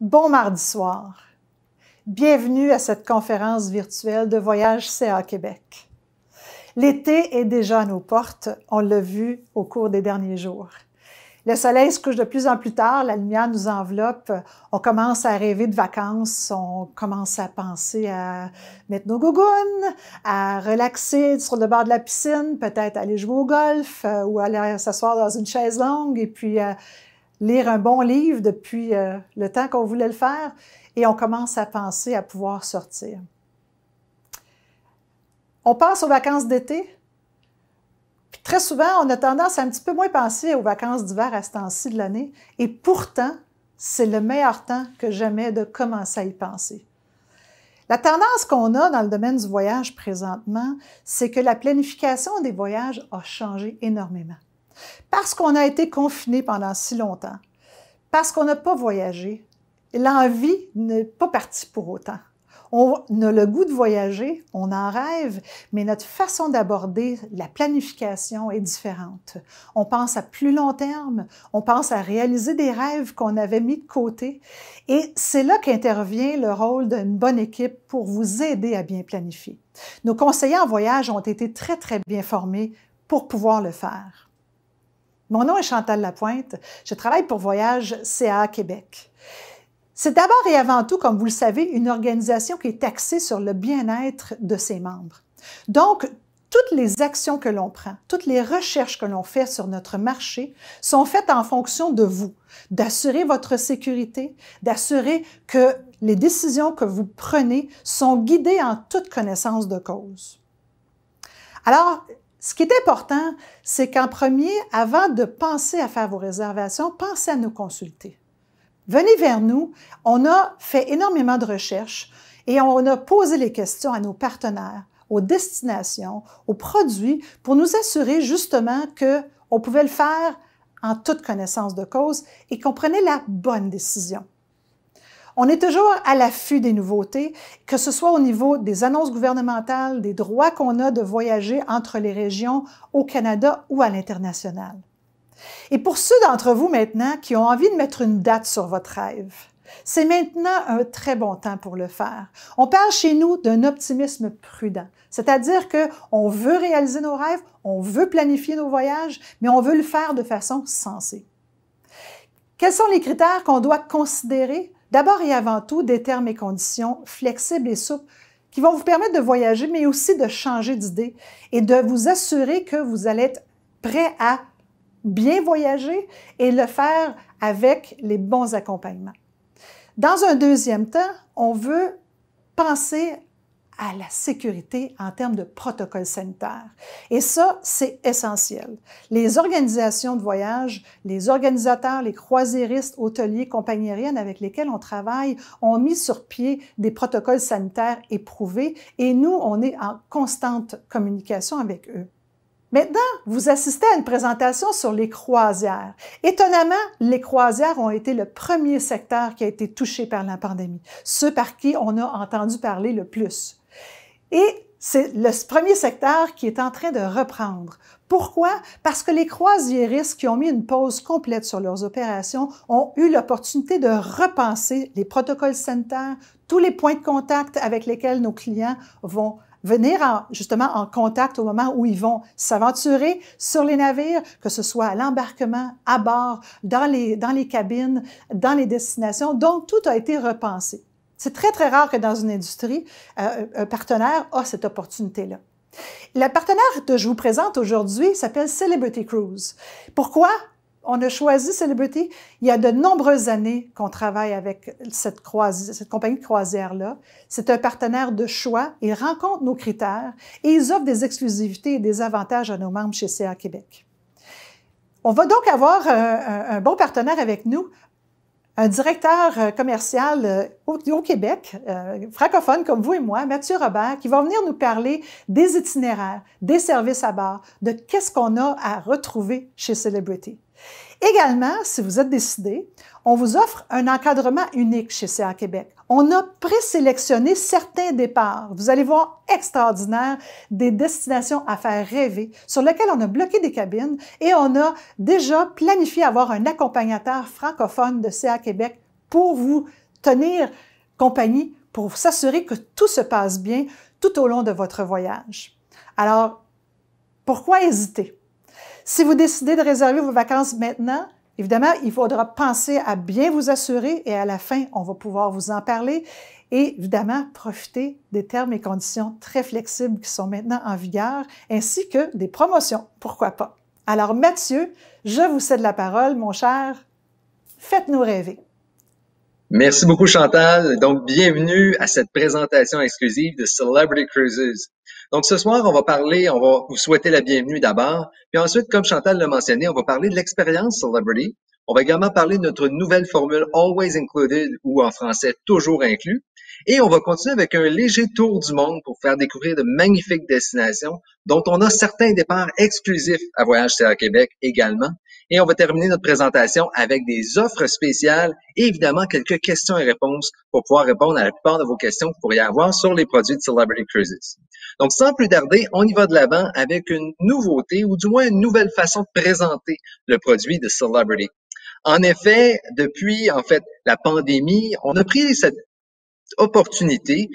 Bon mardi soir. Bienvenue à cette conférence virtuelle de Voyage CA Québec. L'été est déjà à nos portes, on l'a vu au cours des derniers jours. Le soleil se couche de plus en plus tard, la lumière nous enveloppe, on commence à rêver de vacances, on commence à penser à mettre nos gougounes, à relaxer sur le bord de la piscine, peut-être aller jouer au golf ou aller s'asseoir dans une chaise longue et puis lire un bon livre depuis le temps qu'on voulait le faire et on commence à penser à pouvoir sortir. On passe aux vacances d'été. Puis très souvent, on a tendance à un petit peu moins penser aux vacances d'hiver à ce temps-ci de l'année. Et pourtant, c'est le meilleur temps que jamais de commencer à y penser. La tendance qu'on a dans le domaine du voyage présentement, c'est que la planification des voyages a changé énormément. Parce qu'on a été confiné pendant si longtemps, parce qu'on n'a pas voyagé, l'envie n'est pas partie pour autant. On a le goût de voyager, on en rêve, mais notre façon d'aborder la planification est différente. On pense à plus long terme, on pense à réaliser des rêves qu'on avait mis de côté, et c'est là qu'intervient le rôle d'une bonne équipe pour vous aider à bien planifier. Nos conseillers en voyage ont été très, très bien formés pour pouvoir le faire. Mon nom est Chantal Lapointe, je travaille pour Voyage CA Québec. C'est d'abord et avant tout, comme vous le savez, une organisation qui est axée sur le bien-être de ses membres. Donc, toutes les actions que l'on prend, toutes les recherches que l'on fait sur notre marché sont faites en fonction de vous, d'assurer votre sécurité, d'assurer que les décisions que vous prenez sont guidées en toute connaissance de cause. Alors, ce qui est important, c'est qu'en premier, avant de penser à faire vos réservations, pensez à nous consulter. Venez vers nous, on a fait énormément de recherches et on a posé les questions à nos partenaires, aux destinations, aux produits pour nous assurer justement qu'on pouvait le faire en toute connaissance de cause et qu'on prenait la bonne décision. On est toujours à l'affût des nouveautés, que ce soit au niveau des annonces gouvernementales, des droits qu'on a de voyager entre les régions au Canada ou à l'international. Et pour ceux d'entre vous maintenant qui ont envie de mettre une date sur votre rêve, c'est maintenant un très bon temps pour le faire. On parle chez nous d'un optimisme prudent, c'est-à-dire qu'on veut réaliser nos rêves, on veut planifier nos voyages, mais on veut le faire de façon sensée. Quels sont les critères qu'on doit considérer? D'abord et avant tout, des termes et conditions flexibles et souples qui vont vous permettre de voyager, mais aussi de changer d'idée et de vous assurer que vous allez être prêt à bien voyager et le faire avec les bons accompagnements. Dans un deuxième temps, on veut penser à la sécurité en termes de protocole sanitaire. Et ça, c'est essentiel. Les organisations de voyage, les organisateurs, les croisiéristes, hôteliers, compagnies aériennes avec lesquels on travaille ont mis sur pied des protocoles sanitaires éprouvés et nous, on est en constante communication avec eux. Maintenant, vous assistez à une présentation sur les croisières. Étonnamment, les croisières ont été le premier secteur qui a été touché par la pandémie, ceux par qui on a entendu parler le plus. Et c'est le premier secteur qui est en train de reprendre. Pourquoi? Parce que les croisiéristes qui ont mis une pause complète sur leurs opérations ont eu l'opportunité de repenser les protocoles sanitaires, tous les points de contact avec lesquels nos clients vont venir justement en contact au moment où ils vont s'aventurer sur les navires, que ce soit à l'embarquement, à bord, dans les cabines, dans les destinations. Donc, tout a été repensé. C'est très, très rare que dans une industrie, un partenaire a cette opportunité-là. Le partenaire que je vous présente aujourd'hui s'appelle Celebrity Cruise. Pourquoi on a choisi Celebrity? Il y a de nombreuses années qu'on travaille avec cette compagnie de croisière-là. C'est un partenaire de choix. Ils rencontrent nos critères et ils offrent des exclusivités et des avantages à nos membres chez CA Québec. On va donc avoir un bon partenaire avec nous, un directeur commercial au Québec, francophone comme vous et moi, Mathieu Robert, qui va venir nous parler des itinéraires, des services à bord, de qu'est-ce qu'on a à retrouver chez Celebrity. Également, si vous êtes décidé, on vous offre un encadrement unique chez CA Québec. On a présélectionné certains départs. Vous allez voir extraordinaire, des destinations à faire rêver, sur lesquelles on a bloqué des cabines et on a déjà planifié avoir un accompagnateur francophone de CA Québec pour vous tenir compagnie pour s'assurer que tout se passe bien tout au long de votre voyage. Alors, pourquoi hésiter? Si vous décidez de réserver vos vacances maintenant, évidemment, il faudra penser à bien vous assurer et à la fin, on va pouvoir vous en parler et évidemment, profiter des termes et conditions très flexibles qui sont maintenant en vigueur, ainsi que des promotions, pourquoi pas. Alors Mathieu, je vous cède la parole, mon cher, faites-nous rêver. Merci beaucoup, Chantal. Donc, bienvenue à cette présentation exclusive de Celebrity Cruises. Donc, ce soir, on va vous souhaiter la bienvenue d'abord. Puis ensuite, comme Chantal l'a mentionné, on va parler de l'expérience Celebrity. On va également parler de notre nouvelle formule Always Included ou en français toujours inclus. Et on va continuer avec un léger tour du monde pour faire découvrir de magnifiques destinations dont on a certains départs exclusifs à Voyage CA Québec également. Et on va terminer notre présentation avec des offres spéciales et évidemment quelques questions et réponses pour pouvoir répondre à la plupart de vos questions que vous pourriez avoir sur les produits de Celebrity Cruises. Donc, sans plus tarder, on y va de l'avant avec une nouveauté ou du moins une nouvelle façon de présenter le produit de Celebrity. En effet, depuis la pandémie, on a pris cette opportunité,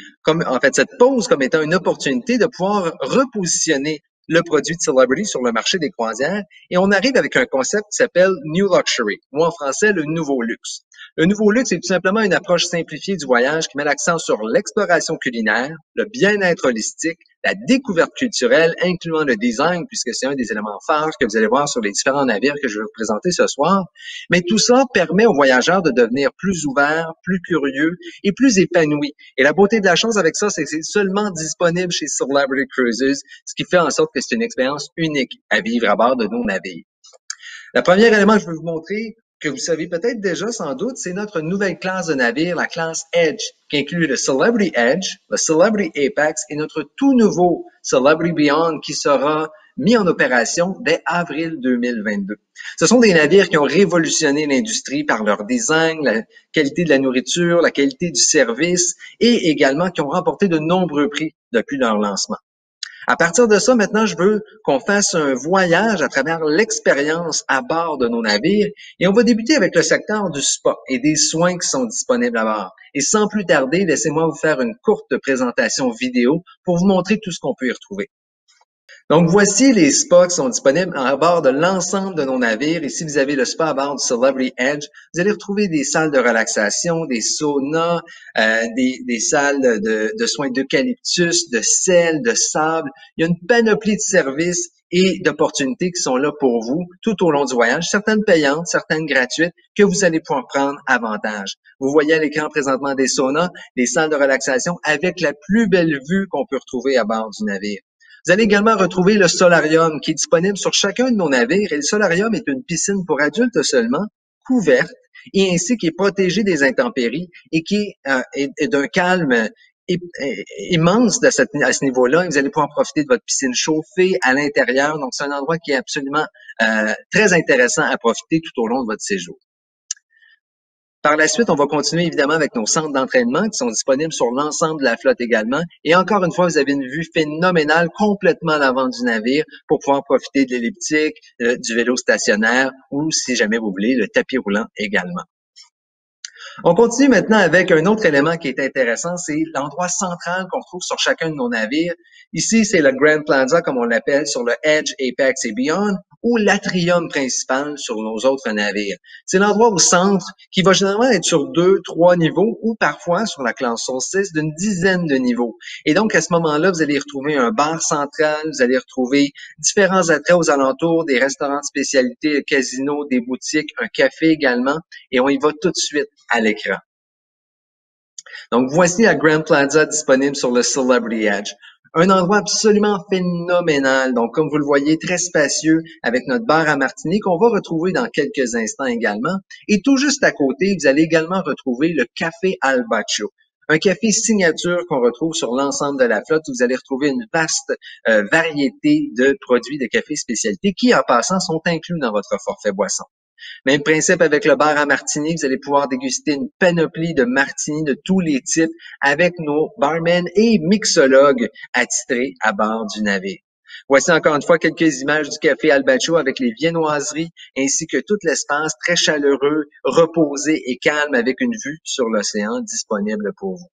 cette pause comme étant une opportunité de pouvoir repositionner le produit de Celebrity sur le marché des croisières et on arrive avec un concept qui s'appelle New Luxury ou en français le nouveau luxe. Le nouveau luxe est tout simplement une approche simplifiée du voyage qui met l'accent sur l'exploration culinaire, le bien-être holistique, la découverte culturelle, incluant le design, puisque c'est un des éléments phares que vous allez voir sur les différents navires que je vais vous présenter ce soir. Mais tout ça permet aux voyageurs de devenir plus ouverts, plus curieux et plus épanouis. Et la beauté de la chose avec ça, c'est que c'est seulement disponible chez Celebrity Cruises, ce qui fait en sorte que c'est une expérience unique à vivre à bord de nos navires. Le premier élément que je veux vous montrer, que vous savez peut-être déjà sans doute, c'est notre nouvelle classe de navire, la classe Edge, qui inclut le Celebrity Edge, le Celebrity Apex et notre tout nouveau Celebrity Beyond qui sera mis en opération dès avril 2022. Ce sont des navires qui ont révolutionné l'industrie par leur design, la qualité de la nourriture, la qualité du service et également qui ont remporté de nombreux prix depuis leur lancement. À partir de ça, maintenant, je veux qu'on fasse un voyage à travers l'expérience à bord de nos navires et on va débuter avec le secteur du spa et des soins qui sont disponibles à bord. Et sans plus tarder, laissez-moi vous faire une courte présentation vidéo pour vous montrer tout ce qu'on peut y retrouver. Donc, voici les spas qui sont disponibles à bord de l'ensemble de nos navires. Ici, vous avez le spa à bord du Celebrity Edge. Vous allez retrouver des salles de relaxation, des saunas, des salles de soins d'eucalyptus, de sel, de sable. Il y a une panoplie de services et d'opportunités qui sont là pour vous tout au long du voyage, certaines payantes, certaines gratuites, que vous allez pouvoir prendre avantage. Vous voyez à l'écran présentement des saunas, des salles de relaxation avec la plus belle vue qu'on peut retrouver à bord du navire. Vous allez également retrouver le solarium qui est disponible sur chacun de nos navires. Et le solarium est une piscine pour adultes seulement, couverte, et ainsi qui est protégée des intempéries et qui est d'un calme immense à ce niveau-là. Vous allez pouvoir profiter de votre piscine chauffée à l'intérieur. Donc, c'est un endroit qui est absolument très intéressant à profiter tout au long de votre séjour. Par la suite, on va continuer évidemment avec nos centres d'entraînement qui sont disponibles sur l'ensemble de la flotte également. Et encore une fois, vous avez une vue phénoménale complètement à l'avant du navire pour pouvoir profiter de l'elliptique, du vélo stationnaire ou, si jamais vous voulez, le tapis roulant également. On continue maintenant avec un autre élément qui est intéressant, c'est l'endroit central qu'on retrouve sur chacun de nos navires. Ici, c'est le Grand Plaza, comme on l'appelle, sur le Edge, Apex et Beyond, ou l'atrium principal sur nos autres navires. C'est l'endroit au centre qui va généralement être sur 2, 3 niveaux, ou parfois, sur la classe Solstice, d'une dizaine de niveaux. Et donc, à ce moment-là, vous allez retrouver un bar central, vous allez retrouver différents attraits aux alentours, des restaurants de spécialité, casinos, des boutiques, un café également, et on y va tout de suite à l'écran. Donc, voici la Grand Plaza disponible sur le Celebrity Edge. Un endroit absolument phénoménal. Donc, comme vous le voyez, très spacieux avec notre bar à martini qu'on va retrouver dans quelques instants également. Et tout juste à côté, vous allez également retrouver le Café Al Baccio. Un café signature qu'on retrouve sur l'ensemble de la flotte. Vous allez retrouver une vaste variété de produits de café spécialité qui, en passant, sont inclus dans votre forfait boisson. Même principe avec le bar à martini, vous allez pouvoir déguster une panoplie de martinis de tous les types avec nos barmen et mixologues attitrés à bord du navire. Voici encore une fois quelques images du café Albacho avec les viennoiseries ainsi que tout l'espace très chaleureux, reposé et calme avec une vue sur l'océan disponible pour vous.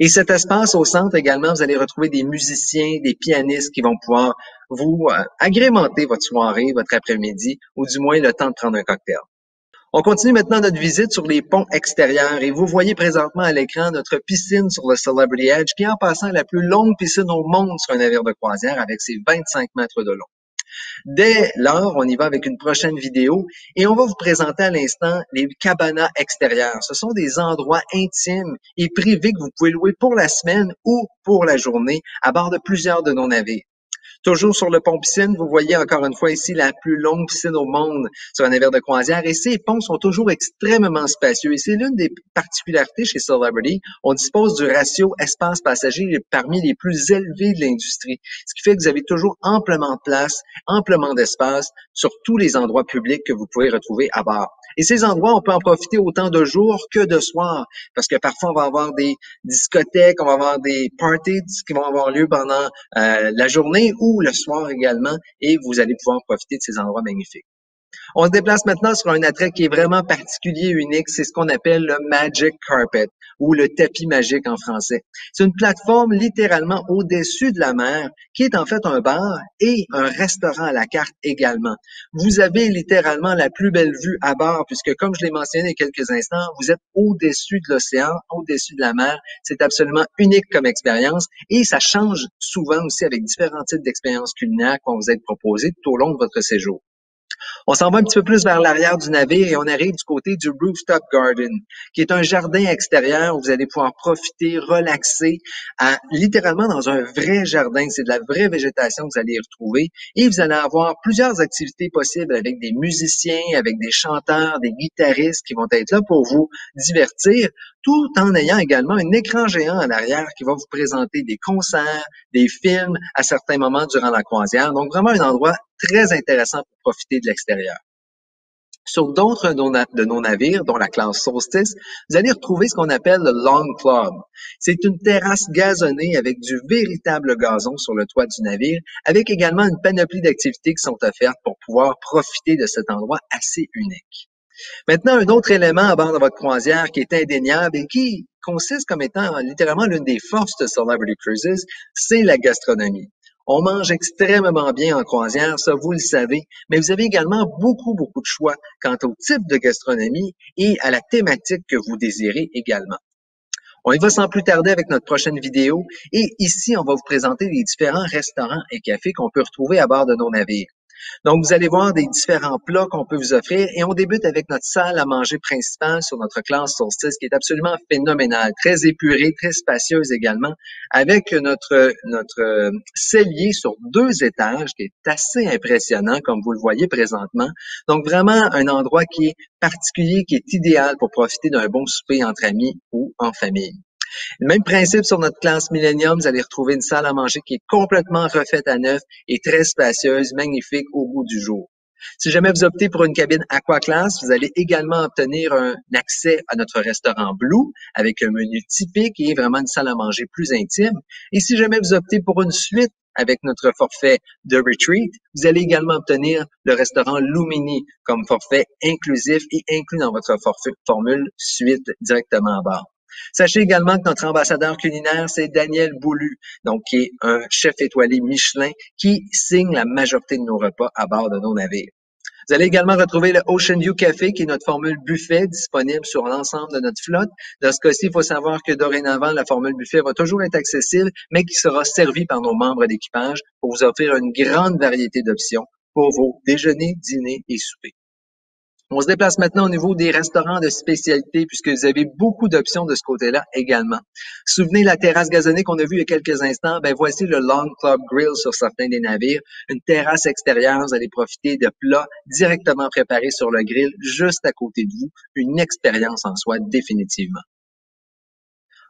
Et cet espace au centre également, vous allez retrouver des musiciens, des pianistes qui vont pouvoir vous agrémenter votre soirée, votre après-midi ou du moins le temps de prendre un cocktail. On continue maintenant notre visite sur les ponts extérieurs et vous voyez présentement à l'écran notre piscine sur le Celebrity Edge qui est en passant la plus longue piscine au monde sur un navire de croisière avec ses 25 mètres de long. Dès lors, on y va avec une prochaine vidéo et on va vous présenter à l'instant les cabanas extérieures. Ce sont des endroits intimes et privés que vous pouvez louer pour la semaine ou pour la journée à bord de plusieurs de nos navires. Toujours sur le pont piscine, vous voyez encore une fois ici la plus longue piscine au monde sur un navire de croisière et ces ponts sont toujours extrêmement spacieux et c'est l'une des particularités chez Celebrity. On dispose du ratio espace passager parmi les plus élevés de l'industrie, ce qui fait que vous avez toujours amplement de place, amplement d'espace sur tous les endroits publics que vous pouvez retrouver à bord. Et ces endroits, on peut en profiter autant de jour que de soir parce que parfois on va avoir des discothèques, on va avoir des parties qui vont avoir lieu pendant la journée ou le soir également, et vous allez pouvoir profiter de ces endroits magnifiques. On se déplace maintenant sur un attrait qui est vraiment particulier, unique, c'est ce qu'on appelle le Magic Carpet ou le tapis magique en français. C'est une plateforme littéralement au-dessus de la mer qui est en fait un bar et un restaurant à la carte également. Vous avez littéralement la plus belle vue à bord puisque, comme je l'ai mentionné il y a quelques instants, vous êtes au-dessus de l'océan, au-dessus de la mer. C'est absolument unique comme expérience et ça change souvent aussi avec différents types d'expériences culinaires qui vont vous être proposées tout au long de votre séjour. On s'en va un petit peu plus vers l'arrière du navire et on arrive du côté du Rooftop Garden, qui est un jardin extérieur où vous allez pouvoir profiter, relaxer, littéralement dans un vrai jardin. C'est de la vraie végétation que vous allez y retrouver et vous allez avoir plusieurs activités possibles avec des musiciens, avec des chanteurs, des guitaristes qui vont être là pour vous divertir, tout en ayant également un écran géant à l'arrière qui va vous présenter des concerts, des films à certains moments durant la croisière. Donc, vraiment un endroit très intéressant pour profiter de l'extérieur. Sur d'autres de nos navires, dont la classe Solstice, vous allez retrouver ce qu'on appelle le Lawn Club. C'est une terrasse gazonnée avec du véritable gazon sur le toit du navire, avec également une panoplie d'activités qui sont offertes pour pouvoir profiter de cet endroit assez unique. Maintenant, un autre élément à bord de votre croisière qui est indéniable et qui consiste comme étant littéralement l'une des forces de Celebrity Cruises, c'est la gastronomie. On mange extrêmement bien en croisière, ça vous le savez, mais vous avez également beaucoup de choix quant au type de gastronomie et à la thématique que vous désirez également. On y va sans plus tarder avec notre prochaine vidéo et ici, on va vous présenter les différents restaurants et cafés qu'on peut retrouver à bord de nos navires. Donc, vous allez voir des différents plats qu'on peut vous offrir et on débute avec notre salle à manger principale sur notre classe Solstice qui est absolument phénoménale, très épurée, très spacieuse également, avec notre cellier sur 2 étages qui est assez impressionnant comme vous le voyez présentement. Donc, vraiment un endroit qui est particulier, qui est idéal pour profiter d'un bon souper entre amis ou en famille. Le même principe sur notre classe Millennium, vous allez retrouver une salle à manger qui est complètement refaite à neuf et très spacieuse, magnifique au goût du jour. Si jamais vous optez pour une cabine Aqua Class, vous allez également obtenir un accès à notre restaurant Blue avec un menu typique et vraiment une salle à manger plus intime. Et si jamais vous optez pour une suite avec notre forfait de Retreat, vous allez également obtenir le restaurant Lumini comme forfait inclusif et inclus dans votre formule suite directement à bord. Sachez également que notre ambassadeur culinaire, c'est Daniel Boulu, donc qui est un chef étoilé Michelin qui signe la majorité de nos repas à bord de nos navires. Vous allez également retrouver le Ocean View Café, qui est notre formule buffet disponible sur l'ensemble de notre flotte. Dans ce cas-ci, il faut savoir que dorénavant, la formule buffet va toujours être accessible, mais qui sera servie par nos membres d'équipage pour vous offrir une grande variété d'options pour vos déjeuners, dîners et soupers. On se déplace maintenant au niveau des restaurants de spécialité puisque vous avez beaucoup d'options de ce côté-là également. Souvenez la terrasse gazonnée qu'on a vue il y a quelques instants, ben voici le Lawn Club Grill sur certains des navires. Une terrasse extérieure, vous allez profiter de plats directement préparés sur le grill juste à côté de vous. Une expérience en soi définitivement.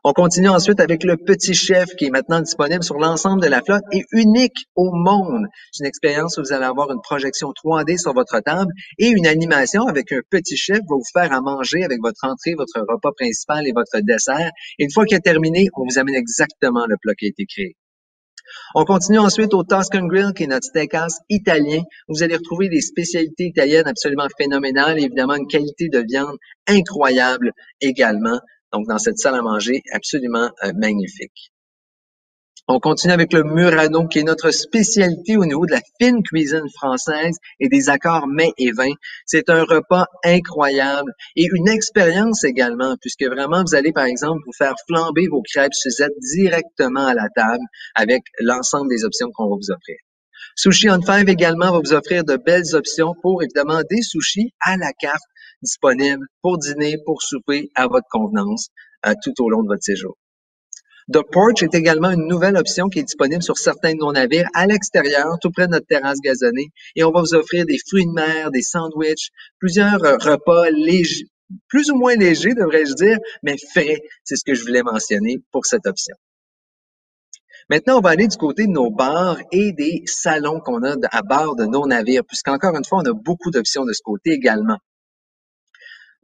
On continue ensuite avec le Petit Chef qui est maintenant disponible sur l'ensemble de la flotte et unique au monde. C'est une expérience où vous allez avoir une projection 3D sur votre table et une animation avec un Petit Chef va vous faire à manger avec votre entrée, votre repas principal et votre dessert. Et une fois qu'il est terminé, on vous amène exactement le plat qui a été créé. On continue ensuite au Tuscan Grill, qui est notre steakhouse italien. Vous allez retrouver des spécialités italiennes absolument phénoménales, et évidemment une qualité de viande incroyable également. Donc, dans cette salle à manger absolument magnifique. On continue avec le Murano, qui est notre spécialité au niveau de la fine cuisine française et des accords mets et vins. C'est un repas incroyable et une expérience également, puisque vraiment, vous allez, par exemple, vous faire flamber vos crêpes Suzette directement à la table avec l'ensemble des options qu'on va vous offrir. Sushi on Five également va vous offrir de belles options pour, évidemment, des sushis à la carte disponibles pour dîner, pour souper, à votre convenance, tout au long de votre séjour. The Porch est également une nouvelle option qui est disponible sur certains de nos navires à l'extérieur, tout près de notre terrasse gazonnée. Et on va vous offrir des fruits de mer, des sandwichs, plusieurs repas légers, plus ou moins légers, devrais-je dire, mais frais. C'est ce que je voulais mentionner pour cette option. Maintenant, on va aller du côté de nos bars et des salons qu'on a à bord de nos navires, puisqu'encore une fois, on a beaucoup d'options de ce côté également.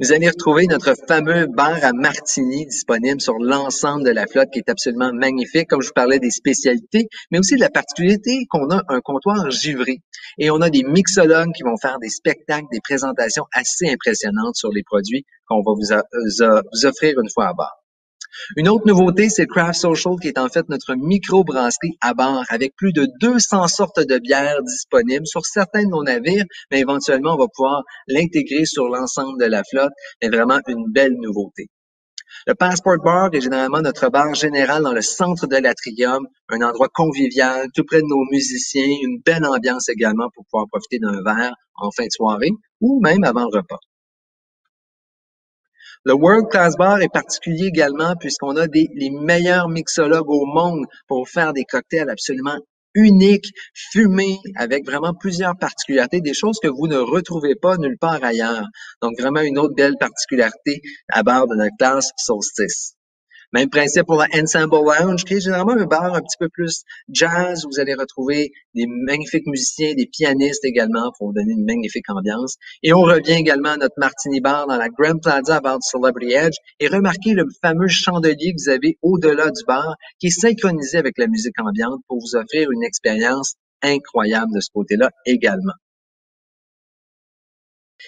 Vous allez retrouver notre fameux bar à martini disponible sur l'ensemble de la flotte qui est absolument magnifique. Comme je vous parlais des spécialités, mais aussi de la particularité qu'on a un comptoir givré. Et on a des mixologues qui vont faire des spectacles, des présentations assez impressionnantes sur les produits qu'on va vous offrir une fois à bord. Une autre nouveauté, c'est Craft Social, qui est en fait notre micro-brasserie à bord, avec plus de 200 sortes de bières disponibles sur certains de nos navires, mais éventuellement, on va pouvoir l'intégrer sur l'ensemble de la flotte. C'est vraiment une belle nouveauté. Le Passport Bar est généralement notre bar général dans le centre de l'Atrium, un endroit convivial, tout près de nos musiciens, une belle ambiance également pour pouvoir profiter d'un verre en fin de soirée ou même avant le repas. Le World Class Bar est particulier également puisqu'on a les meilleurs mixologues au monde pour faire des cocktails absolument uniques, fumés, avec vraiment plusieurs particularités, des choses que vous ne retrouvez pas nulle part ailleurs. Donc vraiment une autre belle particularité à bord de notre classe Solstice. Même principe pour la Ensemble Lounge, qui est généralement un bar un petit peu plus jazz, où vous allez retrouver des magnifiques musiciens, des pianistes également, pour vous donner une magnifique ambiance. Et on revient également à notre Martini Bar dans la Grand Plaza à bord du Celebrity Edge. Et remarquez le fameux chandelier que vous avez au-delà du bar, qui est synchronisé avec la musique ambiante pour vous offrir une expérience incroyable de ce côté-là également.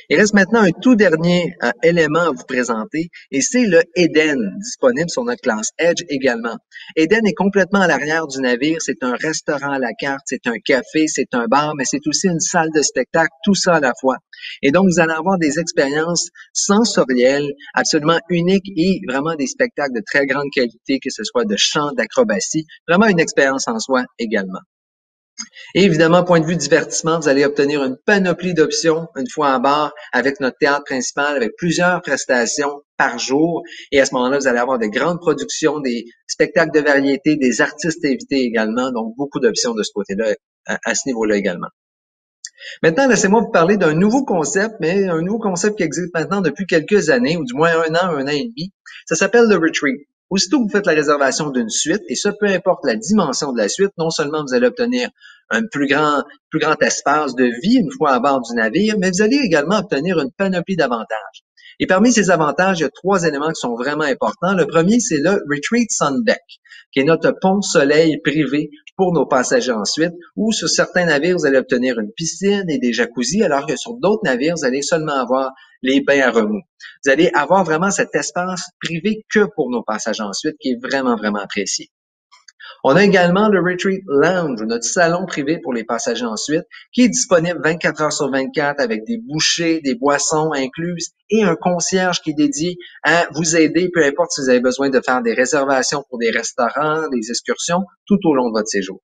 Il reste maintenant un tout dernier élément à vous présenter et c'est le Eden, disponible sur notre classe Edge également. Eden est complètement à l'arrière du navire, c'est un restaurant à la carte, c'est un café, c'est un bar, mais c'est aussi une salle de spectacle, tout ça à la fois. Et donc, vous allez avoir des expériences sensorielles absolument uniques et vraiment des spectacles de très grande qualité, que ce soit de chant, d'acrobatie, vraiment une expérience en soi également. Et évidemment, point de vue divertissement, vous allez obtenir une panoplie d'options une fois à bord avec notre théâtre principal, avec plusieurs prestations par jour. Et à ce moment-là, vous allez avoir de grandes productions, des spectacles de variété, des artistes invités également. Donc, beaucoup d'options de ce côté-là, à ce niveau-là également. Maintenant, laissez-moi vous parler d'un nouveau concept, mais un nouveau concept qui existe maintenant depuis quelques années, ou du moins un an et demi. Ça s'appelle le Retreat. Aussitôt que vous faites la réservation d'une suite, et ça, peu importe la dimension de la suite, non seulement vous allez obtenir un plus grand espace de vie une fois à bord du navire, mais vous allez également obtenir une panoplie d'avantages. Et parmi ces avantages, il y a 3 éléments qui sont vraiment importants. Le premier, c'est le Retreat Sun Deck, qui est notre pont soleil privé pour nos passagers ensuite, où sur certains navires, vous allez obtenir une piscine et des jacuzzis, alors que sur d'autres navires, vous allez seulement avoir les bains à remous. Vous allez avoir vraiment cet espace privé que pour nos passagers ensuite, qui est vraiment, vraiment apprécié. On a également le Retreat Lounge, notre salon privé pour les passagers ensuite, qui est disponible 24 heures sur 24 avec des bouchées, des boissons incluses et un concierge qui est dédié à vous aider, peu importe si vous avez besoin de faire des réservations pour des restaurants, des excursions, tout au long de votre séjour.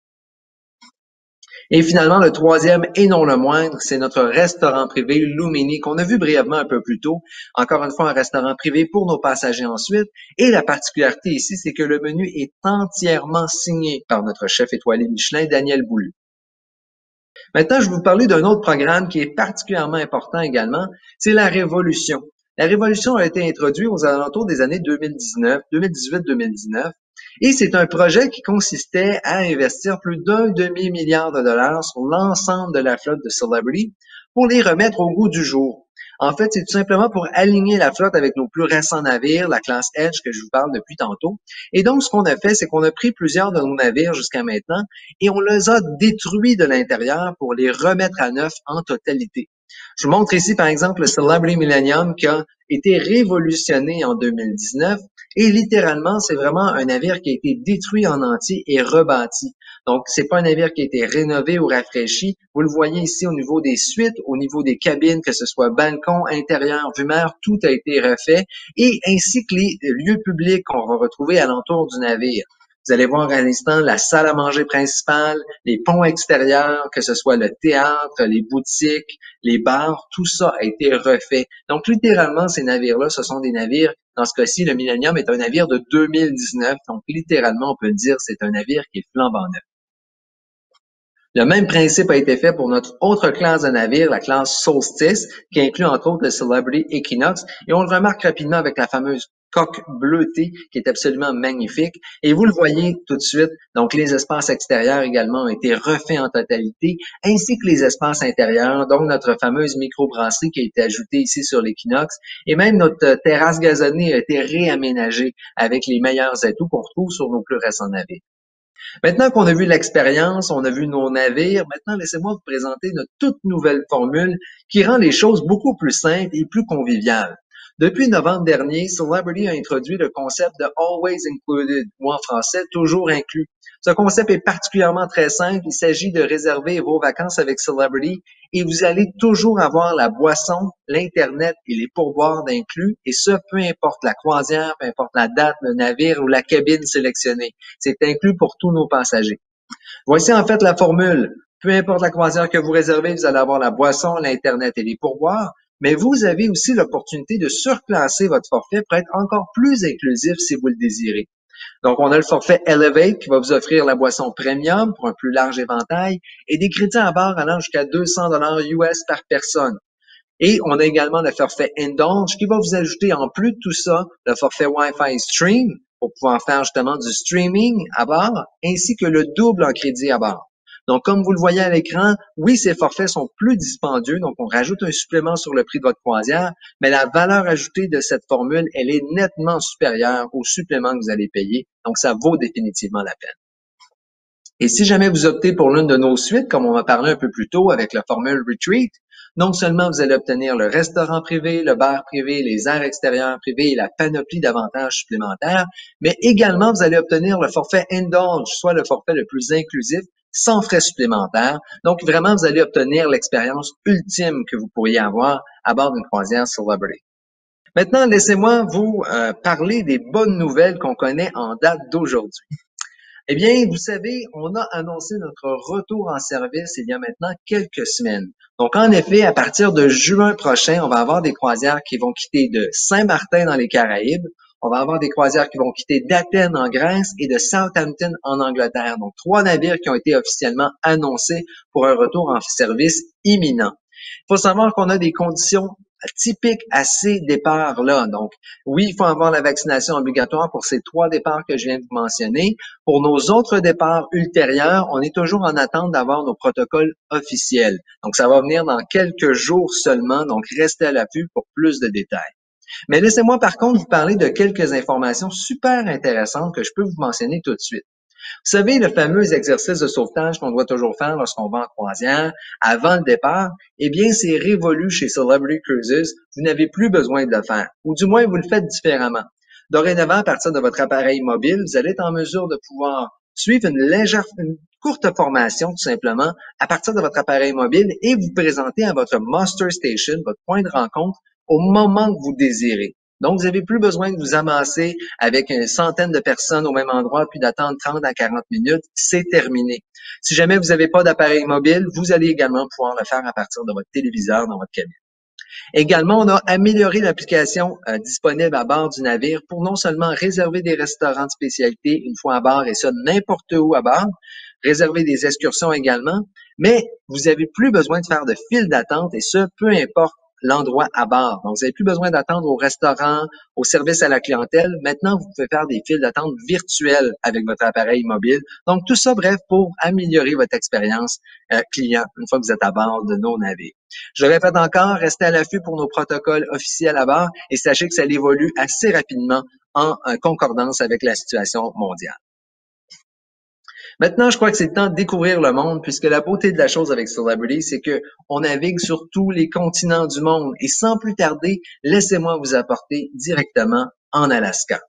Et finalement, le troisième et non le moindre, c'est notre restaurant privé Lumini qu'on a vu brièvement un peu plus tôt. Encore une fois, un restaurant privé pour nos passagers ensuite. Et la particularité ici, c'est que le menu est entièrement signé par notre chef étoilé Michelin, Daniel Boulu. Maintenant, je vais vous parler d'un autre programme qui est particulièrement important également, c'est la Révolution. La Révolution a été introduite aux alentours des années 2018-2019. Et c'est un projet qui consistait à investir plus d'1 demi-milliard de dollars sur l'ensemble de la flotte de Celebrity pour les remettre au goût du jour. En fait, c'est tout simplement pour aligner la flotte avec nos plus récents navires, la classe Edge que je vous parle depuis tantôt. Et donc, ce qu'on a fait, c'est qu'on a pris plusieurs de nos navires jusqu'à maintenant et on les a détruits de l'intérieur pour les remettre à neuf en totalité. Je vous montre ici, par exemple, le Celebrity Millennium qui a été révolutionné en 2019 et littéralement, c'est vraiment un navire qui a été détruit en entier et rebâti. Donc, c'est pas un navire qui a été rénové ou rafraîchi. Vous le voyez ici au niveau des suites, au niveau des cabines, que ce soit balcon, intérieur, vue mer, tout a été refait et ainsi que les lieux publics qu'on va retrouver alentour du navire. Vous allez voir à l'instant la salle à manger principale, les ponts extérieurs, que ce soit le théâtre, les boutiques, les bars, tout ça a été refait. Donc, littéralement, ces navires-là, ce sont des navires, dans ce cas-ci, le Millennium est un navire de 2019. Donc, littéralement, on peut dire c'est un navire qui est flambant neuf. Le même principe a été fait pour notre autre classe de navire, la classe Solstice, qui inclut entre autres le Celebrity Equinox. Et on le remarque rapidement avec la fameuse coque bleutée qui est absolument magnifique. Et vous le voyez tout de suite, donc les espaces extérieurs également ont été refaits en totalité, ainsi que les espaces intérieurs, donc notre fameuse microbrasserie qui a été ajoutée ici sur l'Equinox. Et même notre terrasse gazonnée a été réaménagée avec les meilleurs atouts qu'on retrouve sur nos plus récents navires. Maintenant qu'on a vu l'expérience, on a vu nos navires, maintenant laissez-moi vous présenter notre toute nouvelle formule qui rend les choses beaucoup plus simples et plus conviviales. Depuis novembre dernier, Celebrity a introduit le concept de Always Included, ou en français, toujours inclus. Ce concept est particulièrement très simple. Il s'agit de réserver vos vacances avec Celebrity et vous allez toujours avoir la boisson, l'Internet et les pourboires d'inclus, et ce, peu importe la croisière, peu importe la date, le navire ou la cabine sélectionnée. C'est inclus pour tous nos passagers. Voici en fait la formule. Peu importe la croisière que vous réservez, vous allez avoir la boisson, l'Internet et les pourboires, mais vous avez aussi l'opportunité de surclasser votre forfait pour être encore plus inclusif si vous le désirez. Donc, on a le forfait Elevate qui va vous offrir la boisson premium pour un plus large éventail et des crédits à bord allant jusqu'à 200 US par personne. Et on a également le forfait Indulge qui va vous ajouter en plus de tout ça le forfait Wi-Fi Stream pour pouvoir faire justement du streaming à bord ainsi que le double en crédit à bord. Donc, comme vous le voyez à l'écran, oui, ces forfaits sont plus dispendieux, donc on rajoute un supplément sur le prix de votre croisière, mais la valeur ajoutée de cette formule, elle est nettement supérieure au supplément que vous allez payer, donc ça vaut définitivement la peine. Et si jamais vous optez pour l'une de nos suites, comme on va parler un peu plus tôt avec la formule Retreat, non seulement vous allez obtenir le restaurant privé, le bar privé, les aires extérieures privées et la panoplie d'avantages supplémentaires, mais également vous allez obtenir le forfait Indulge, soit le forfait le plus inclusif, sans frais supplémentaires. Donc, vraiment, vous allez obtenir l'expérience ultime que vous pourriez avoir à bord d'une croisière Celebrity. Maintenant, laissez-moi vous parler des bonnes nouvelles qu'on connaît en date d'aujourd'hui. Eh bien, vous savez, on a annoncé notre retour en service il y a maintenant quelques semaines. Donc, en effet, à partir de juin prochain, on va avoir des croisières qui vont quitter de Saint-Martin dans les Caraïbes. On va avoir des croisières qui vont quitter d'Athènes en Grèce et de Southampton en Angleterre. Donc, 3 navires qui ont été officiellement annoncés pour un retour en service imminent. Il faut savoir qu'on a des conditions typiques à ces départs-là. Donc, oui, il faut avoir la vaccination obligatoire pour ces 3 départs que je viens de vous mentionner. Pour nos autres départs ultérieurs, on est toujours en attente d'avoir nos protocoles officiels. Donc, ça va venir dans quelques jours seulement. Donc, restez à l'affût pour plus de détails. Mais laissez-moi par contre vous parler de quelques informations super intéressantes que je peux vous mentionner tout de suite. Vous savez, le fameux exercice de sauvetage qu'on doit toujours faire lorsqu'on va en croisière avant le départ, eh bien, c'est révolu chez Celebrity Cruises. Vous n'avez plus besoin de le faire, ou du moins, vous le faites différemment. Dorénavant, à partir de votre appareil mobile, vous allez être en mesure de pouvoir suivre une courte formation, tout simplement, à partir de votre appareil mobile et vous présenter à votre muster station, votre point de rencontre, au moment que vous désirez. Donc, vous n'avez plus besoin de vous amasser avec une centaine de personnes au même endroit puis d'attendre 30 à 40 minutes. C'est terminé. Si jamais vous n'avez pas d'appareil mobile, vous allez également pouvoir le faire à partir de votre téléviseur dans votre cabine. Également, on a amélioré l'application disponible à bord du navire pour non seulement réserver des restaurants de spécialité une fois à bord et ça n'importe où à bord, réserver des excursions également, mais vous n'avez plus besoin de faire de file d'attente et ce, peu importe l'endroit à bord. Donc, vous n'avez plus besoin d'attendre au restaurant, au service à la clientèle. Maintenant, vous pouvez faire des files d'attente virtuelles avec votre appareil mobile. Donc, tout ça, bref, pour améliorer votre expérience client une fois que vous êtes à bord de nos navires. Je le répète encore, restez à l'affût pour nos protocoles officiels à bord et sachez que ça évolue assez rapidement en concordance avec la situation mondiale. Maintenant, je crois que c'est le temps de découvrir le monde, puisque la beauté de la chose avec Celebrity, c'est que on navigue sur tous les continents du monde. Et sans plus tarder, laissez-moi vous apporter directement en Alaska.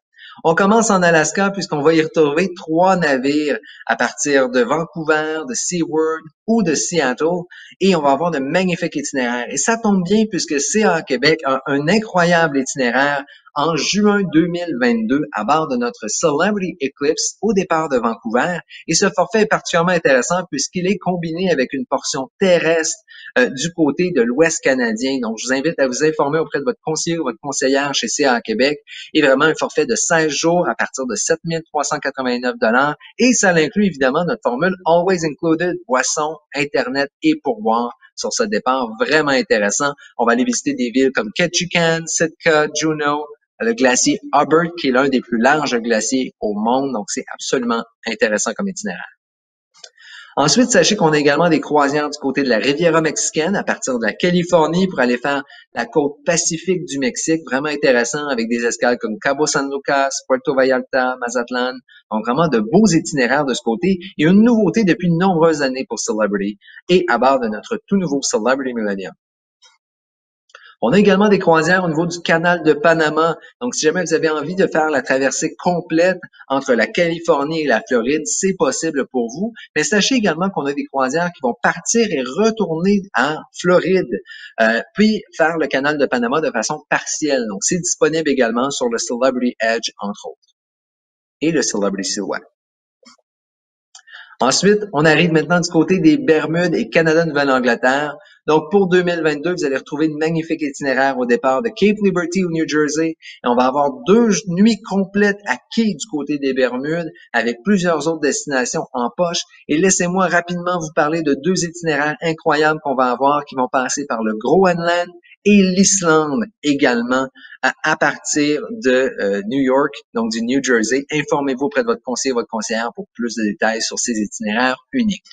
On commence en Alaska puisqu'on va y retrouver 3 navires à partir de Vancouver, de Seward ou de Seattle et on va avoir de magnifiques itinéraires. Et ça tombe bien puisque CA Québec a un incroyable itinéraire en juin 2022 à bord de notre Celebrity Eclipse au départ de Vancouver. Et ce forfait est particulièrement intéressant puisqu'il est combiné avec une portion terrestre du côté de l'Ouest canadien. Donc, je vous invite à vous informer auprès de votre conseiller ou votre conseillère chez CA Québec. Et vraiment un forfait de 16 jours à partir de 7 389 $ et ça inclut évidemment notre formule Always Included, boissons, Internet et pourboire sur ce départ vraiment intéressant. On va aller visiter des villes comme Ketchikan, Sitka, Juneau, le glacier Hubbard qui est l'un des plus larges glaciers au monde. Donc, c'est absolument intéressant comme itinéraire. Ensuite, sachez qu'on a également des croisières du côté de la Riviera mexicaine à partir de la Californie pour aller faire la côte pacifique du Mexique. Vraiment intéressant avec des escales comme Cabo San Lucas, Puerto Vallarta, Mazatlan. Donc, vraiment de beaux itinéraires de ce côté et une nouveauté depuis de nombreuses années pour Celebrity et à bord de notre tout nouveau Celebrity Millennium. On a également des croisières au niveau du canal de Panama. Donc, si jamais vous avez envie de faire la traversée complète entre la Californie et la Floride, c'est possible pour vous. Mais sachez également qu'on a des croisières qui vont partir et retourner en Floride, puis faire le canal de Panama de façon partielle. Donc, c'est disponible également sur le Celebrity Edge, entre autres, et le Celebrity Silhouette. Ensuite, on arrive maintenant du côté des Bermudes et Canada-Nouvelle-Angleterre. Donc, pour 2022, vous allez retrouver une magnifique itinéraire au départ de Cape Liberty au New Jersey. Et on va avoir 2 nuits complètes à quai du côté des Bermudes avec plusieurs autres destinations en poche. Et laissez-moi rapidement vous parler de 2 itinéraires incroyables qu'on va avoir qui vont passer par le Groenland et l'Islande également à partir de New York, donc du New Jersey. Informez-vous auprès de votre conseiller, votre conseillère pour plus de détails sur ces itinéraires uniques.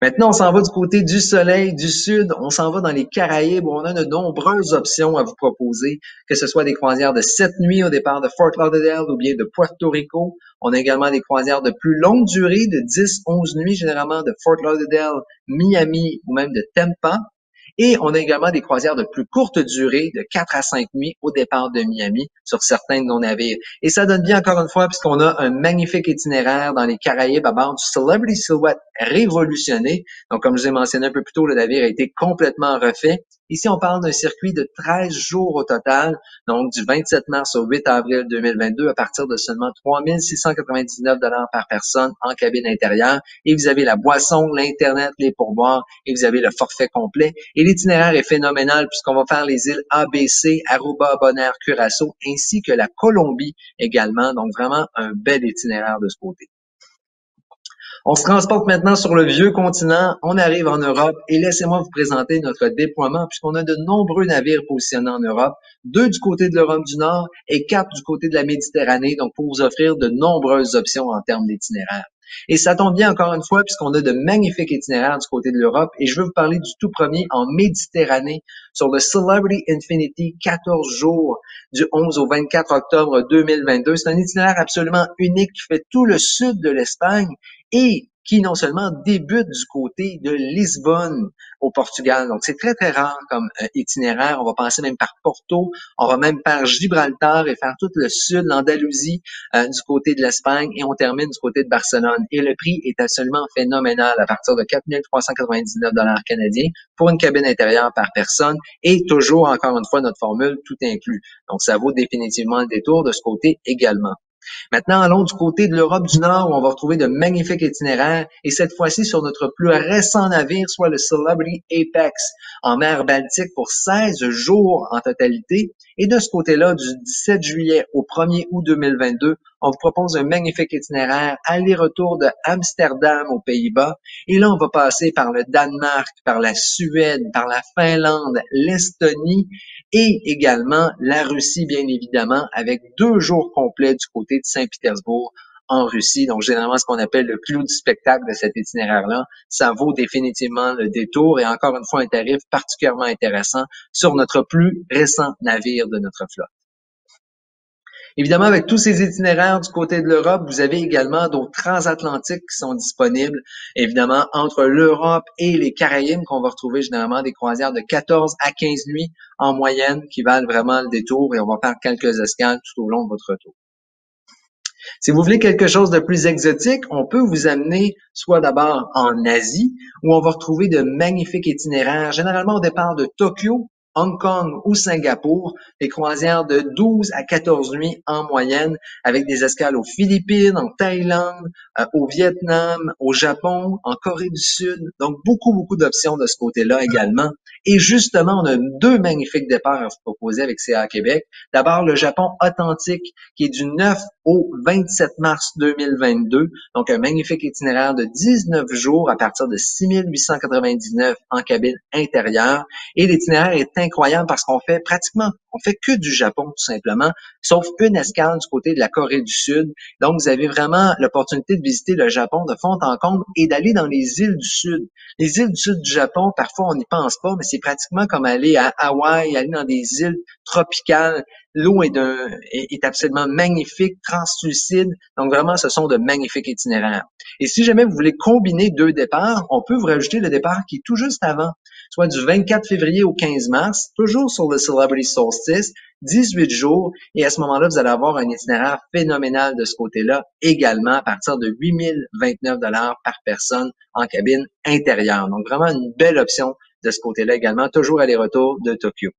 Maintenant, on s'en va du côté du soleil, du sud. On s'en va dans les Caraïbes où on a de nombreuses options à vous proposer, que ce soit des croisières de 7 nuits au départ de Fort Lauderdale ou bien de Puerto Rico. On a également des croisières de plus longue durée, de 10, 11 nuits, généralement de Fort Lauderdale, Miami ou même de Tampa. Et on a également des croisières de plus courte durée, de 4 à 5 nuits au départ de Miami sur certains de nos navires. Et ça donne bien encore une fois, puisqu'on a un magnifique itinéraire dans les Caraïbes à bord du Celebrity Silhouette révolutionné. Donc, comme je vous ai mentionné un peu plus tôt, le navire a été complètement refait. Ici, on parle d'un circuit de 13 jours au total, donc du 27 mars au 8 avril 2022 à partir de seulement 3 699 $ par personne en cabine intérieure. Et vous avez la boisson, l'Internet, les pourboires et vous avez le forfait complet. Et l'itinéraire est phénoménal puisqu'on va faire les îles ABC, Aruba, Bonaire, Curaçao ainsi que la Colombie également. Donc, vraiment un bel itinéraire de ce côté. On se transporte maintenant sur le vieux continent, on arrive en Europe et laissez-moi vous présenter notre déploiement puisqu'on a de nombreux navires positionnés en Europe, 2 du côté de l'Europe du Nord et 4 du côté de la Méditerranée, donc pour vous offrir de nombreuses options en termes d'itinéraire. Et ça tombe bien encore une fois puisqu'on a de magnifiques itinéraires du côté de l'Europe et je veux vous parler du tout premier en Méditerranée sur le Celebrity Infinity 14 jours du 11 au 24 octobre 2022. C'est un itinéraire absolument unique qui fait tout le sud de l'Espagne et qui non seulement débute du côté de Lisbonne au Portugal. Donc, c'est très, très rare comme itinéraire. On va passer même par Porto, on va même par Gibraltar et faire tout le sud, l'Andalousie du côté de l'Espagne et on termine du côté de Barcelone. Et le prix est absolument phénoménal à partir de 4 399 $ canadiens pour une cabine intérieure par personne et toujours, encore une fois, notre formule tout inclus. Donc, ça vaut définitivement le détour de ce côté également. Maintenant, allons du côté de l'Europe du Nord où on va retrouver de magnifiques itinéraires et cette fois-ci sur notre plus récent navire, soit le Celebrity Apex en mer Baltique pour 16 jours en totalité. Et de ce côté-là, du 17 juillet au 1er août 2022, on vous propose un magnifique itinéraire aller-retour de Amsterdam aux Pays-Bas. Et là, on va passer par le Danemark, par la Suède, par la Finlande, l'Estonie et également la Russie, bien évidemment, avec 2 jours complets du côté de Saint-Pétersbourg en Russie. Donc, généralement, ce qu'on appelle le clou du spectacle de cet itinéraire-là, ça vaut définitivement le détour et encore une fois, un tarif particulièrement intéressant sur notre plus récent navire de notre flotte. Évidemment, avec tous ces itinéraires du côté de l'Europe, vous avez également d'autres transatlantiques qui sont disponibles. Évidemment, entre l'Europe et les Caraïbes, qu'on va retrouver généralement des croisières de 14 à 15 nuits en moyenne qui valent vraiment le détour et on va faire quelques escales tout au long de votre retour. Si vous voulez quelque chose de plus exotique, on peut vous amener soit d'abord en Asie, où on va retrouver de magnifiques itinéraires, généralement au départ de Tokyo, Hong Kong ou Singapour, des croisières de 12 à 14 nuits en moyenne, avec des escales aux Philippines, en Thaïlande, au Vietnam, au Japon, en Corée du Sud. Donc, beaucoup d'options de ce côté-là également. Et justement, on a 2 magnifiques départs à vous proposer avec CA Québec. D'abord, le Japon authentique, qui est du 9 au 27 mars 2022. Donc, un magnifique itinéraire de 19 jours à partir de 6 899 en cabine intérieure. Et l'itinéraire est incroyable parce qu'on fait que du Japon tout simplement, sauf une escale du côté de la Corée du Sud. Donc, vous avez vraiment l'opportunité de visiter le Japon de fond en comble et d'aller dans les îles du Sud. Les îles du Sud du Japon, parfois on n'y pense pas, mais c'est pratiquement comme aller à Hawaï, aller dans des îles tropicales. L'eau est absolument magnifique, translucide. Donc vraiment, ce sont de magnifiques itinéraires. Et si jamais vous voulez combiner 2 départs, on peut vous rajouter le départ qui est tout juste avant, soit du 24 février au 15 mars, toujours sur le Celebrity Solstice, 18 jours. Et à ce moment-là, vous allez avoir un itinéraire phénoménal de ce côté-là, également à partir de 8 029 $ par personne en cabine intérieure. Donc vraiment une belle option de ce côté-là également, toujours aller-retour de Tokyo.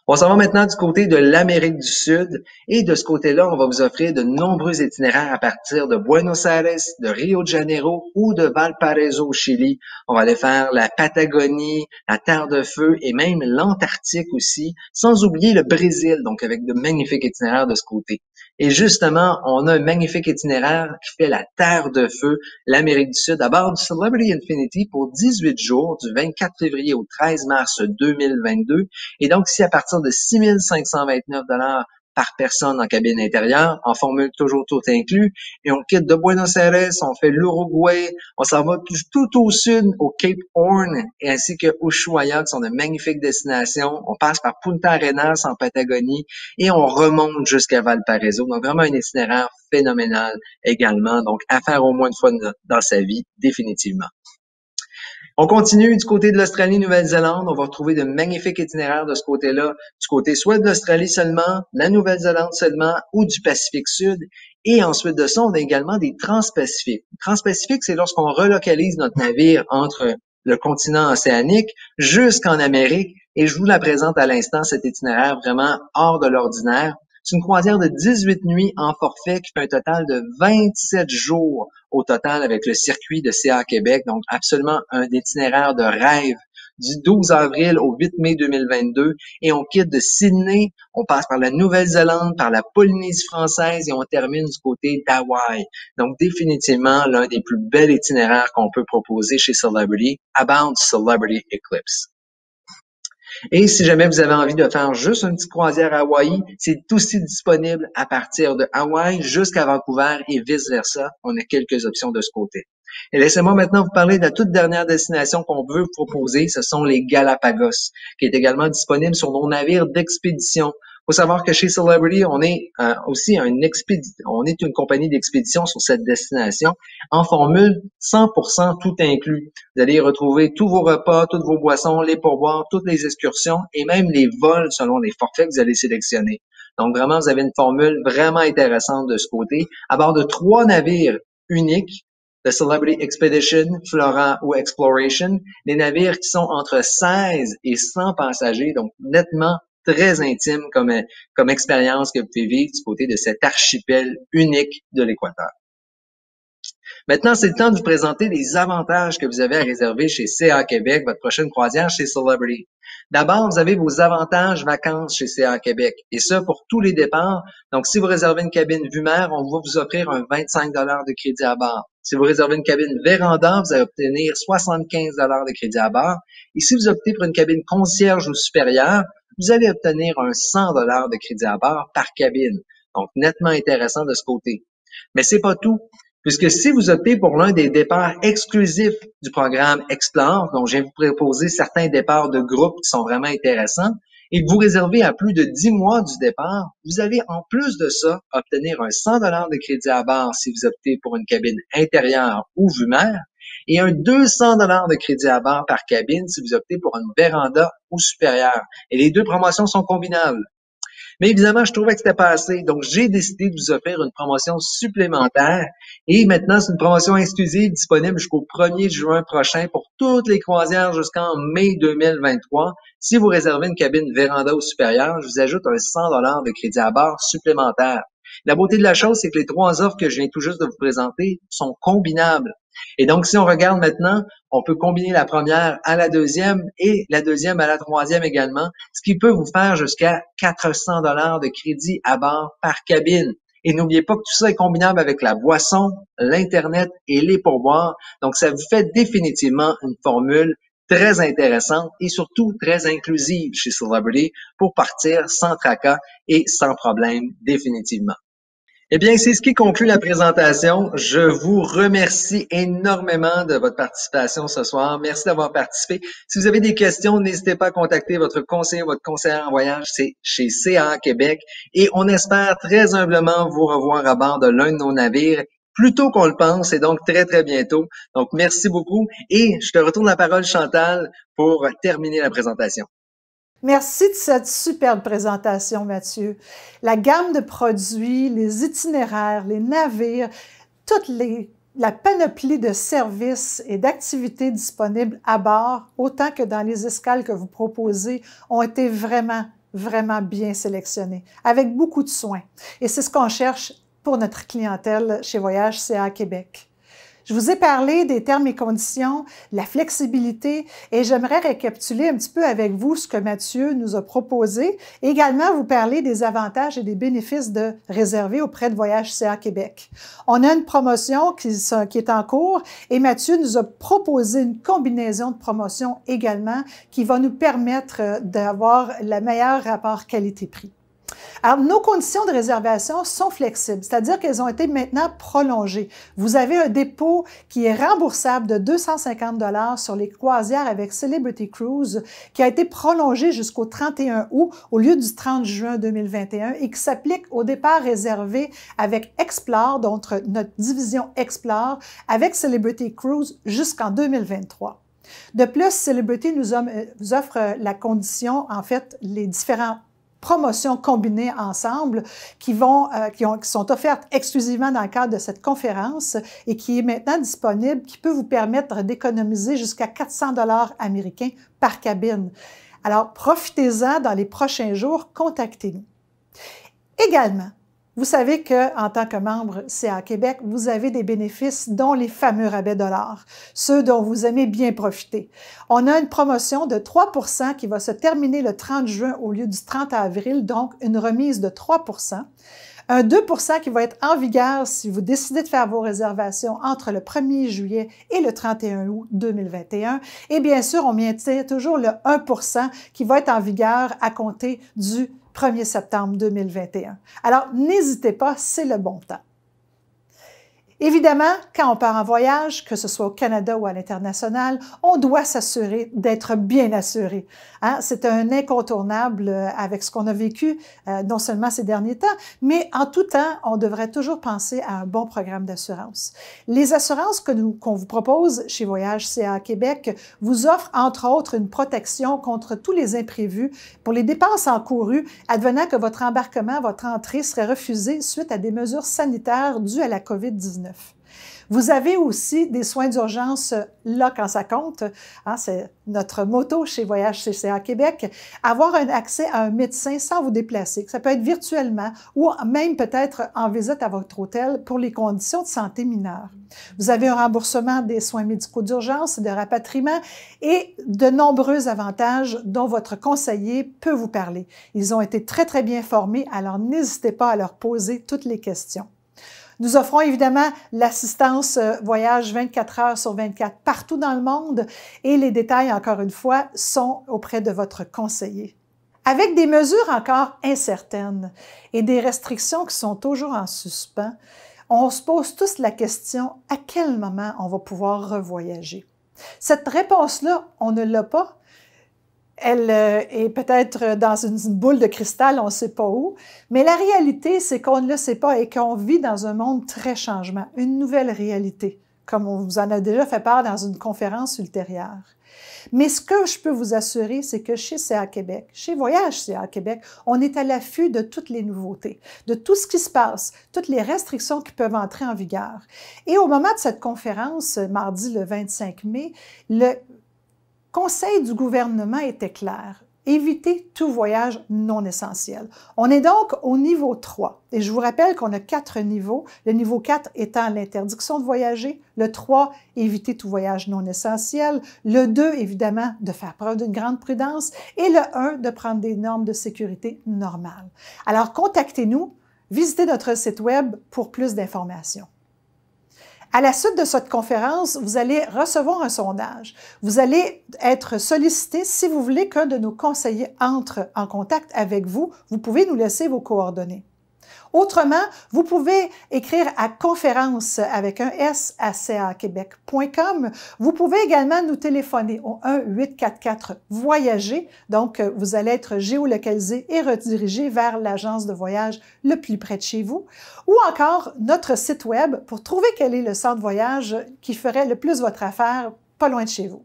On s'en va maintenant du côté de l'Amérique du Sud et de ce côté-là, on va vous offrir de nombreux itinéraires à partir de Buenos Aires, de Rio de Janeiro ou de Valparaiso au Chili. On va aller faire la Patagonie, la Terre de Feu et même l'Antarctique aussi, sans oublier le Brésil, donc avec de magnifiques itinéraires de ce côté. Et justement, on a un magnifique itinéraire qui fait la Terre de Feu, l'Amérique du Sud, à bord du Celebrity Infinity pour 18 jours, du 24 février au 13 mars 2022. Et donc, si à partir de 6 529 $ par personne en cabine intérieure, en formule toujours tout inclus, et on quitte de Buenos Aires, on fait l'Uruguay, on s'en va tout au sud, au Cape Horn, et ainsi que Ushuaia, qui sont de magnifiques destinations. On passe par Punta Arenas en Patagonie, et on remonte jusqu'à Valparaiso. Donc, vraiment un itinéraire phénoménal également. Donc, à faire au moins une fois dans sa vie, définitivement. On continue du côté de l'Australie-Nouvelle-Zélande. On va retrouver de magnifiques itinéraires de ce côté-là, du côté soit de l'Australie seulement, la Nouvelle-Zélande seulement ou du Pacifique Sud. Et ensuite de ça, on a également des transpacifiques. Transpacifique, c'est lorsqu'on relocalise notre navire entre le continent océanique jusqu'en Amérique. Et je vous la présente à l'instant, cet itinéraire vraiment hors de l'ordinaire. C'est une croisière de 18 nuits en forfait qui fait un total de 27 jours au total avec le circuit de CA Québec. Donc, absolument un itinéraire de rêve du 12 avril au 8 mai 2022. Et on quitte de Sydney, on passe par la Nouvelle-Zélande, par la Polynésie française et on termine du côté d'Hawaï. Donc, définitivement, l'un des plus bels itinéraires qu'on peut proposer chez Celebrity, About Celebrity Eclipse. Et si jamais vous avez envie de faire juste une petite croisière à Hawaï, c'est aussi disponible à partir de Hawaï jusqu'à Vancouver et vice-versa. On a quelques options de ce côté. Et laissez-moi maintenant vous parler de la toute dernière destination qu'on veut vous proposer. Ce sont les Galapagos, qui est également disponible sur nos navires d'expédition. Il faut savoir que chez Celebrity, on est aussi on est une compagnie d'expédition sur cette destination en formule 100% tout inclus. Vous allez y retrouver tous vos repas, toutes vos boissons, les pourboires, toutes les excursions et même les vols selon les forfaits que vous allez sélectionner. Donc vraiment, vous avez une formule vraiment intéressante de ce côté, à bord de 3 navires uniques, le Celebrity Expedition, Flora ou Exploration, des navires qui sont entre 16 et 100 passagers, donc nettement très intime comme expérience que vous pouvez vivre du côté de cet archipel unique de l'Équateur. Maintenant, c'est le temps de vous présenter les avantages que vous avez à réserver chez CA Québec, votre prochaine croisière chez Celebrity. D'abord, vous avez vos avantages vacances chez CA Québec, et ça pour tous les départs. Donc, si vous réservez une cabine vue mer, on va vous offrir un 25 de crédit à bord. Si vous réservez une cabine véranda, vous allez obtenir 75 de crédit à bord. Et si vous optez pour une cabine concierge ou supérieure, vous allez obtenir un 100 de crédit à bord par cabine. Donc, nettement intéressant de ce côté. Mais c'est pas tout. Puisque si vous optez pour l'un des départs exclusifs du programme Explore, dont je viens vous proposer certains départs de groupe qui sont vraiment intéressants, et que vous réservez à plus de 10 mois du départ, vous allez en plus de ça obtenir un 100 de crédit à bord si vous optez pour une cabine intérieure ou vue mer, et un 200 de crédit à bord par cabine si vous optez pour une véranda ou supérieure. Et les deux promotions sont combinables. Mais évidemment, je trouvais que c'était pas assez. Donc, j'ai décidé de vous offrir une promotion supplémentaire. Et maintenant, c'est une promotion exclusive disponible jusqu'au 1er juin prochain pour toutes les croisières jusqu'en mai 2023. Si vous réservez une cabine véranda ou supérieure, je vous ajoute un 100 de crédit à bord supplémentaire. La beauté de la chose, c'est que les trois offres que je viens tout juste de vous présenter sont combinables. Et donc, si on regarde maintenant, on peut combiner la première à la deuxième et la deuxième à la troisième également, ce qui peut vous faire jusqu'à 400 de crédit à bord par cabine. Et n'oubliez pas que tout ça est combinable avec la boisson, l'Internet et les pourboires. Donc, ça vous fait définitivement une formule très intéressante et surtout très inclusive chez Celebrity pour partir sans tracas et sans problème définitivement. Eh bien, c'est ce qui conclut la présentation. Je vous remercie énormément de votre participation ce soir. Merci d'avoir participé. Si vous avez des questions, n'hésitez pas à contacter votre conseiller ou votre conseillère en voyage. C'est chez CA Québec. Et on espère très humblement vous revoir à bord de l'un de nos navires plus tôt qu'on le pense et donc très, très bientôt. Donc, merci beaucoup. Et je te retourne la parole, Chantal, pour terminer la présentation. Merci de cette superbe présentation, Mathieu. La gamme de produits, les itinéraires, les navires, la panoplie de services et d'activités disponibles à bord, autant que dans les escales que vous proposez, ont été vraiment bien sélectionnés, avec beaucoup de soin. Et c'est ce qu'on cherche pour notre clientèle chez Voyage CA Québec. Je vous ai parlé des termes et conditions, la flexibilité, et j'aimerais récapituler un petit peu avec vous ce que Mathieu nous a proposé. Également, vous parler des avantages et des bénéfices de réserver auprès de Voyage CA Québec. On a une promotion qui est en cours et Mathieu nous a proposé une combinaison de promotions également qui va nous permettre d'avoir le meilleur rapport qualité-prix. Alors, nos conditions de réservation sont flexibles, c'est-à-dire qu'elles ont été maintenant prolongées. Vous avez un dépôt qui est remboursable de 250 $ sur les croisières avec Celebrity Cruise qui a été prolongé jusqu'au 31 août au lieu du 30 juin 2021 et qui s'applique au départ réservé avec Explore, donc notre division Explore, avec Celebrity Cruise jusqu'en 2023. De plus, Celebrity nous offre la condition, en fait, les différents promotions combinées ensemble qui sont offertes exclusivement dans le cadre de cette conférence et qui est maintenant disponible, qui peut vous permettre d'économiser jusqu'à 400 $ américains par cabine. Alors, profitez-en dans les prochains jours, contactez-nous. Également, vous savez qu'en tant que membre CA Québec, vous avez des bénéfices dont les fameux rabais dollars, ceux dont vous aimez bien profiter. On a une promotion de 3 % qui va se terminer le 30 juin au lieu du 30 avril, donc une remise de 3 %. Un 2 % qui va être en vigueur si vous décidez de faire vos réservations entre le 1er juillet et le 31 août 2021. Et bien sûr, on maintient toujours le 1 % qui va être en vigueur à compter du 1er septembre 2021. Alors, n'hésitez pas, c'est le bon temps. Évidemment, quand on part en voyage, que ce soit au Canada ou à l'international, on doit s'assurer d'être bien assuré. Hein? C'est un incontournable avec ce qu'on a vécu, non seulement ces derniers temps, mais en tout temps, on devrait toujours penser à un bon programme d'assurance. Les assurances qu'on vous propose chez Voyage CA Québec vous offrent, entre autres, une protection contre tous les imprévus pour les dépenses encourues, advenant que votre embarquement, votre entrée serait refusée suite à des mesures sanitaires dues à la COVID-19. Vous avez aussi des soins d'urgence là quand ça compte. Hein, c'est notre motto chez Voyage CCA Québec. Avoir un accès à un médecin sans vous déplacer. Ça peut être virtuellement ou même peut-être en visite à votre hôtel pour les conditions de santé mineures. Vous avez un remboursement des soins médicaux d'urgence, de rapatriement et de nombreux avantages dont votre conseiller peut vous parler. Ils ont été très, très bien formés, alors n'hésitez pas à leur poser toutes les questions. Nous offrons évidemment l'assistance voyage 24 heures sur 24 partout dans le monde et les détails, encore une fois, sont auprès de votre conseiller. Avec des mesures encore incertaines et des restrictions qui sont toujours en suspens, on se pose tous la question à quel moment on va pouvoir revoyager. Cette réponse-là, on ne l'a pas. Elle est peut-être dans une boule de cristal, on ne sait pas où, mais la réalité, c'est qu'on ne le sait pas et qu'on vit dans un monde très changement, une nouvelle réalité, comme on vous en a déjà fait part dans une conférence ultérieure. Mais ce que je peux vous assurer, c'est que chez CA Québec, chez Voyage CA Québec, on est à l'affût de toutes les nouveautés, de tout ce qui se passe, toutes les restrictions qui peuvent entrer en vigueur. Et au moment de cette conférence, mardi le 25 mai, le conseil du gouvernement était clair. Évitez tout voyage non essentiel. On est donc au niveau 3. Et je vous rappelle qu'on a 4 niveaux. Le niveau 4 étant l'interdiction de voyager. Le 3, éviter tout voyage non essentiel. Le 2, évidemment, de faire preuve d'une grande prudence. Et le 1, de prendre des normes de sécurité normales. Alors, contactez-nous. Visitez notre site Web pour plus d'informations. À la suite de cette conférence, vous allez recevoir un sondage. Vous allez être sollicité. Si vous voulez qu'un de nos conseillers entre en contact avec vous, vous pouvez nous laisser vos coordonnées. Autrement, vous pouvez écrire à conférence avec un S à caquebec.com. Vous pouvez également nous téléphoner au 1-844-VOYAGER. Donc, vous allez être géolocalisé et redirigé vers l'agence de voyage le plus près de chez vous. Ou encore notre site Web pour trouver quel est le centre de voyage qui ferait le plus votre affaire pas loin de chez vous.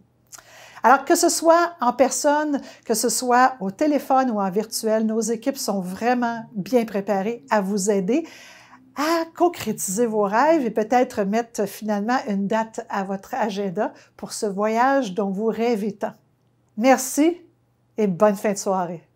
Alors, que ce soit en personne, que ce soit au téléphone ou en virtuel, nos équipes sont vraiment bien préparées à vous aider à concrétiser vos rêves et peut-être mettre finalement une date à votre agenda pour ce voyage dont vous rêvez tant. Merci et bonne fin de soirée.